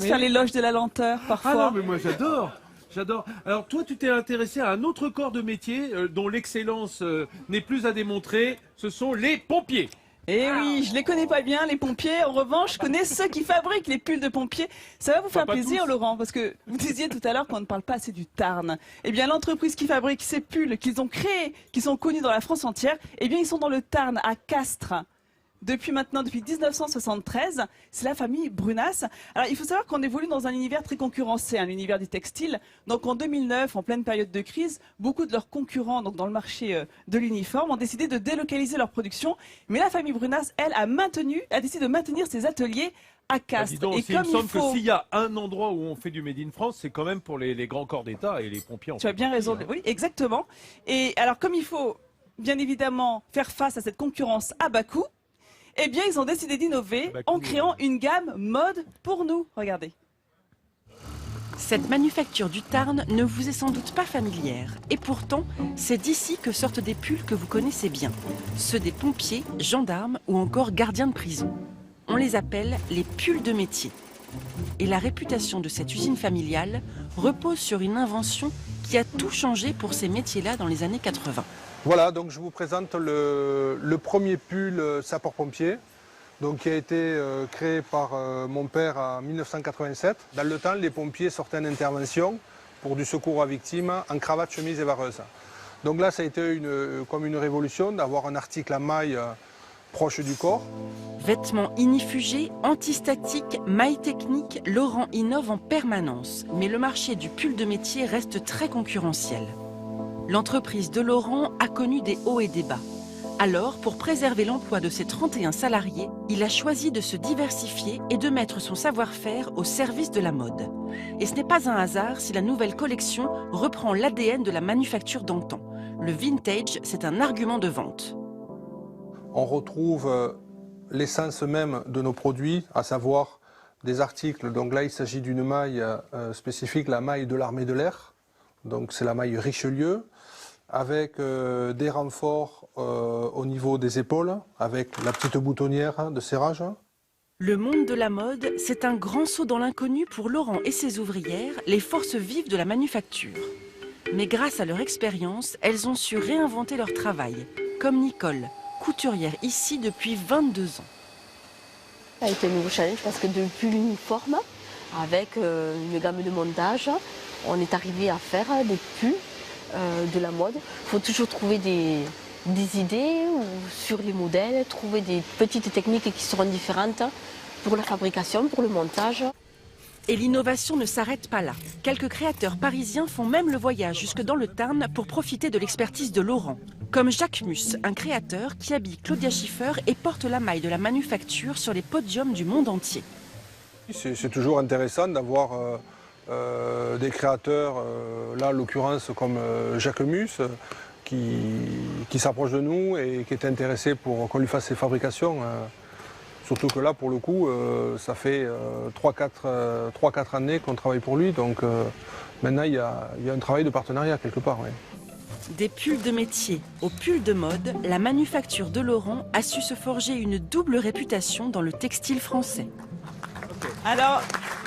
de faire l'éloge de la lenteur, parfois. Ah non, mais moi j'adore. J'adore. Alors toi, tu t'es intéressé à un autre corps de métier dont l'excellence n'est plus à démontrer. Ce sont les pompiers. Eh oui, je les connais pas bien, les pompiers. En revanche, je connais ceux qui fabriquent les pulls de pompiers. Ça va vous faire pas plaisir, tous. Laurent, parce que vous disiez tout à l'heure qu'on ne parle pas assez du Tarn. Eh bien, l'entreprise qui fabrique ces pulls qu'ils ont créés, qui sont connus dans la France entière, eh bien, ils sont dans le Tarn, à Castres. Depuis 1973, c'est la famille Brunas. Alors, il faut savoir qu'on évolue dans un univers très concurrencé, l'univers du textile. Donc, en 2009, en pleine période de crise, beaucoup de leurs concurrents, donc dans le marché de l'uniforme, ont décidé de délocaliser leur production. Mais la famille Brunas, elle, a décidé de maintenir ses ateliers à Castres. Dis donc, Et il me semble faut... que s'il y a un endroit où on fait du Made in France, c'est quand même pour les grands corps d'État et les pompiers. Tu as bien raison. Oui, exactement. Et alors, comme il faut, bien évidemment, faire face à cette concurrence à bas coût, eh bien, ils ont décidé d'innover en créant une gamme mode pour nous. Regardez. Cette manufacture du Tarn ne vous est sans doute pas familière. Et pourtant, c'est d'ici que sortent des pulls que vous connaissez bien. Ceux des pompiers, gendarmes ou encore gardiens de prison. On les appelle les pulls de métier. Et la réputation de cette usine familiale repose sur une invention qui a tout changé pour ces métiers-là dans les années 80. Voilà, donc je vous présente le premier pull sapeur-pompier, donc qui a été créé par mon père en 1987. Dans le temps, les pompiers sortaient en intervention pour du secours à victimes en cravate, chemise et vareuse. Donc là, ça a été comme une révolution d'avoir un article à maille proche du corps. Vêtements inifugés, antistatiques, mailles techniques, Laurent innove en permanence. Mais le marché du pull de métier reste très concurrentiel. L'entreprise de Laurent a connu des hauts et des bas. Alors, pour préserver l'emploi de ses 31 salariés, il a choisi de se diversifier et de mettre son savoir-faire au service de la mode. Et ce n'est pas un hasard si la nouvelle collection reprend l'ADN de la manufacture d'antan. Le vintage, c'est un argument de vente. On retrouve l'essence même de nos produits, à savoir des articles. Donc là, il s'agit d'une maille spécifique, la maille de l'armée de l'air. Donc c'est la maille Richelieu, avec des renforts au niveau des épaules, avec la petite boutonnière de serrage. Le monde de la mode, c'est un grand saut dans l'inconnu pour Laurent et ses ouvrières, les forces vives de la manufacture. Mais grâce à leur expérience, elles ont su réinventer leur travail, comme Nicole, couturière ici depuis 22 ans. Ça a été un nouveau challenge parce que depuis l'uniforme, avec une gamme de montage, on est arrivé à faire des pulls de la mode. Il faut toujours trouver des idées sur les modèles, trouver des petites techniques qui seront différentes pour la fabrication, pour le montage. Et l'innovation ne s'arrête pas là. Quelques créateurs parisiens font même le voyage jusque dans le Tarn pour profiter de l'expertise de Laurent. Comme Jacques Mus, un créateur qui habille Claudia Schiffer et porte la maille de la manufacture sur les podiums du monde entier. C'est toujours intéressant d'avoir des créateurs, là en l'occurrence comme Jacques Mus, qui s'approche de nous et qui est intéressé pour qu'on lui fasse ses fabrications. Surtout que là, pour le coup, ça fait 3-4 années qu'on travaille pour lui, donc maintenant il y a un travail de partenariat quelque part. Ouais. Des pulls de métier aux pulls de mode, la manufacture de Laurent a su se forger une double réputation dans le textile français. Alors,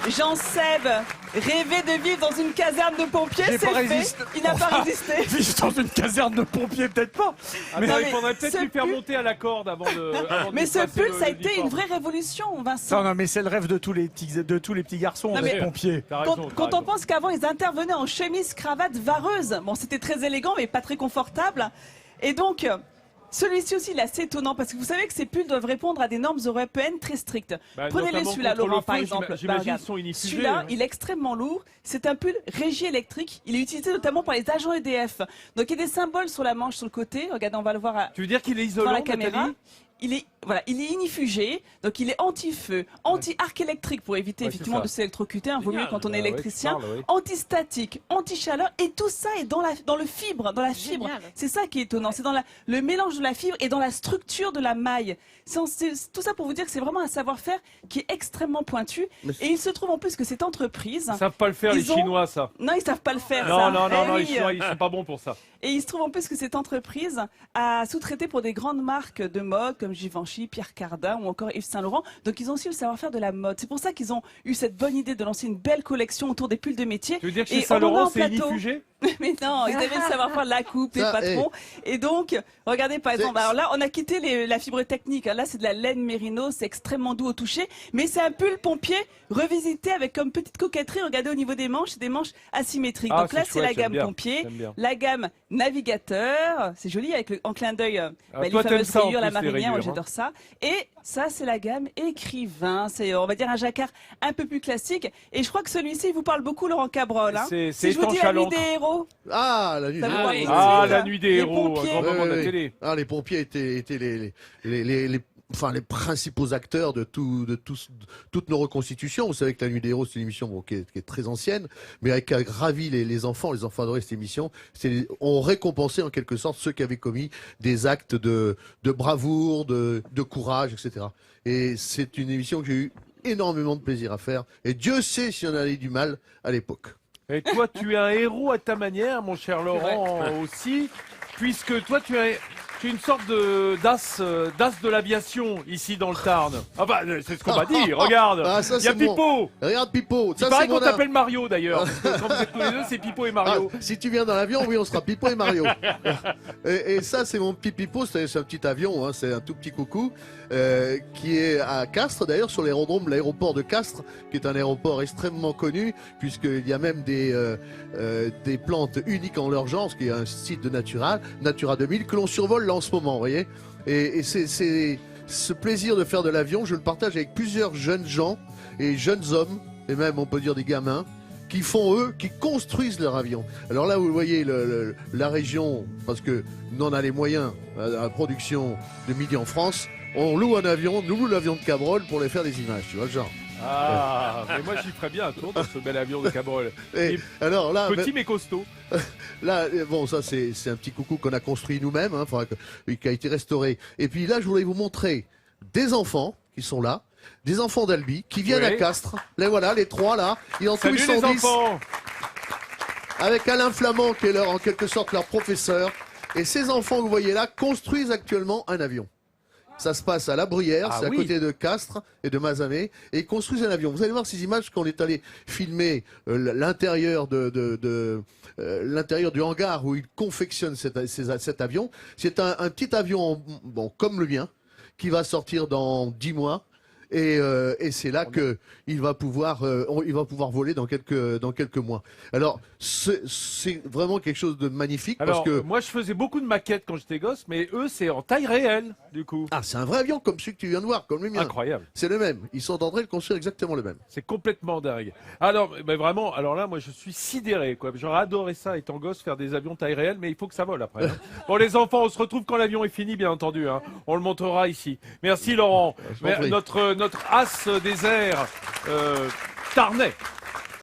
Jean-Seb rêvait de vivre dans une caserne de pompiers, c'est fait. Il n'a pas résisté. Vivre dans une caserne de pompiers, peut-être pas. Mais non, il mais faudrait peut-être ce lui faire pull- monter à la corde avant de. Mais ce pull, ça a été une vraie révolution, Vincent. Non, mais c'est le rêve de tous les petits garçons, Non, les mais- pompiers. Quand on pense qu'avant, ils intervenaient en chemise, cravate, vareuse. Bon, c'était très élégant, mais pas très confortable. Et donc, celui-ci aussi, il est assez étonnant, parce que vous savez que ces pulls doivent répondre à des normes européennes très strictes. Prenez-les notamment celui-là, contre le Laurent, feu, par exemple. j'imagine regarde. qu'ils sont inifugés, Celui-là, hein. il est extrêmement lourd. C'est un pull régie électrique. Il est utilisé notamment par les agents EDF. Donc, il y a des symboles sur la manche, sur le côté. Regardez, on va le voir Tu veux dire qu'il est dans isolant, la caméra. Nathalie ? Il est inifugé, donc il est anti-feu, anti-arc électrique pour éviter Ouais, effectivement c'est de ça. s'électrocuter, vaut mieux Génial. quand on est Ah ouais, électricien, tu parles, oui. anti-statique, anti-chaleur, et tout ça est dans la fibre. Génial. C'est ça qui est étonnant, c'est dans le mélange de la fibre et dans la structure de la maille. C'est tout ça pour vous dire que c'est vraiment un savoir-faire qui est extrêmement pointu, et il se trouve en plus que cette entreprise... Ils savent pas le faire, les Ils ont- Chinois, ça. Non, ils savent pas le faire, ça. Non, non, non, Eh non, oui. ils sont pas bons pour ça. Et il se trouve en plus que cette entreprise a sous-traité pour des grandes marques de mode comme Givenchy, Givenchy, Pierre Cardin ou encore Yves Saint Laurent. Donc ils ont aussi le savoir-faire de la mode. C'est pour ça qu'ils ont eu cette bonne idée de lancer une belle collection autour des pulls de métier. Tu veux dire que Et chez Saint on en a Laurent, en c'est plateau. inifugé? Mais non, ils avaient le savoir-faire de la coupe, les Ça, patrons. Et donc, regardez par exemple, C'est- alors là, on a quitté la fibre technique. Là, c'est de la laine mérino, c'est extrêmement doux au toucher. Mais c'est un pull pompier revisité avec comme petite coquetterie. Regardez au niveau des manches, des manches asymétriques. Ah, donc là, c'est c'est la chouette, j'aime gamme bien, pompier, j'aime bien. la gamme navigateur. C'est joli avec en clin d'œil les toi, t'aimes fameuses ça, en rayures, la plus, les marinière. Moi, rayures, hein. j'adore ça. Et ça, c'est la gamme écrivain. C'est, on va dire, un jacquard un peu plus classique. Et je crois que celui-ci, il vous parle beaucoup, Laurent Cabrol. Hein. C'est Si je vous dis étanche à la nuit l'encre. des héros. Ah, la nuit Ça des vous héros. parle oui. aussi, Ah, ça. la nuit des Les héros, un pompiers. grand moment de la oui. télé. Ah, les pompiers étaient les principaux acteurs de toutes nos reconstitutions. Vous savez que La Nuit des Héros, c'est une émission qui est très ancienne, mais avec a ravi les enfants adoraient cette émission. On récompensait en quelque sorte ceux qui avaient commis des actes de bravoure, de courage, etc. Et c'est une émission que j'ai eu énormément de plaisir à faire. Et Dieu sait si on avait du mal à l'époque. Et toi, tu es un héros à ta manière, mon cher Laurent aussi, puisque toi, tu es une sorte d'as de l'aviation ici dans le Tarn. Ah bah, c'est ce qu'on m'a dit, regarde. Ah, ça, Il y a c'est mon- Pipo. Regarde Pipo, Il ça paraît c'est qu'on mon t'appelle Mario d'ailleurs. Quand vous êtes tous les deux, c'est Pipo et Mario. Ah, si tu viens dans l'avion, oui, on sera Pipo et Mario. et ça, c'est mon petit Pipo, c'est un petit avion, hein, c'est un tout petit coucou, qui est à Castres, d'ailleurs, sur l'aérodrome, l'aéroport de Castres, qui est un aéroport extrêmement connu, puisqu'il y a même des plantes uniques en leur genre, ce qui est un site de Natura 2000, que l'on survole là en ce moment, vous voyez. Et c'est ce plaisir de faire de l'avion, je le partage avec plusieurs jeunes gens et jeunes hommes, et même on peut dire des gamins, qui construisent leur avion. Alors là, vous voyez la région, parce que nous on a les moyens à la production de Midi en France, on loue un avion, nous loue l'avion de Cabrol pour les faire des images, tu vois le genre. Ah, mais moi j'y ferais bien un tour dans ce bel avion de Cabrol. Et alors là, Petit mais costaud. là, bon, ça c'est un petit coucou qu'on a construit nous-mêmes, hein, qui a été restauré. Et puis là, je voulais vous montrer des enfants qui sont là, des enfants d'Albi, qui viennent Oui. à Castres. Les voilà, les trois là. Ils en Salut tous les 110, enfants. avec Alain Flamand qui est en quelque sorte leur professeur. Et ces enfants que vous voyez là construisent actuellement un avion. Ça se passe à La Bruyère, Ah c'est à oui. côté de Castres et de Mazamet, et ils construisent un avion. Vous allez voir ces images qu'on est allé filmer l'intérieur l'intérieur du hangar où ils confectionnent cet avion. C'est un petit avion, bon, comme le mien, qui va sortir dans 10 mois. Et c'est là que il va pouvoir voler dans quelques mois. Alors c'est vraiment quelque chose de magnifique. Alors, parce que moi je faisais beaucoup de maquettes quand j'étais gosse, mais eux c'est en taille réelle du coup. c'est un vrai avion comme celui que tu viens de voir, comme le mien. Incroyable. C'est le même. Ils sont en train de construire exactement le même. C'est complètement dingue. Alors, ben vraiment, alors là, moi, je suis sidéré, quoi. J'aurais adoré ça, étant gosse, faire des avions taille réelle, mais il faut que ça vole après. Hein. Bon, les enfants, on se retrouve quand l'avion est fini, bien entendu. Hein. On le montrera ici. Merci, Laurent. Je t'en prie. Notre as des airs tarnais.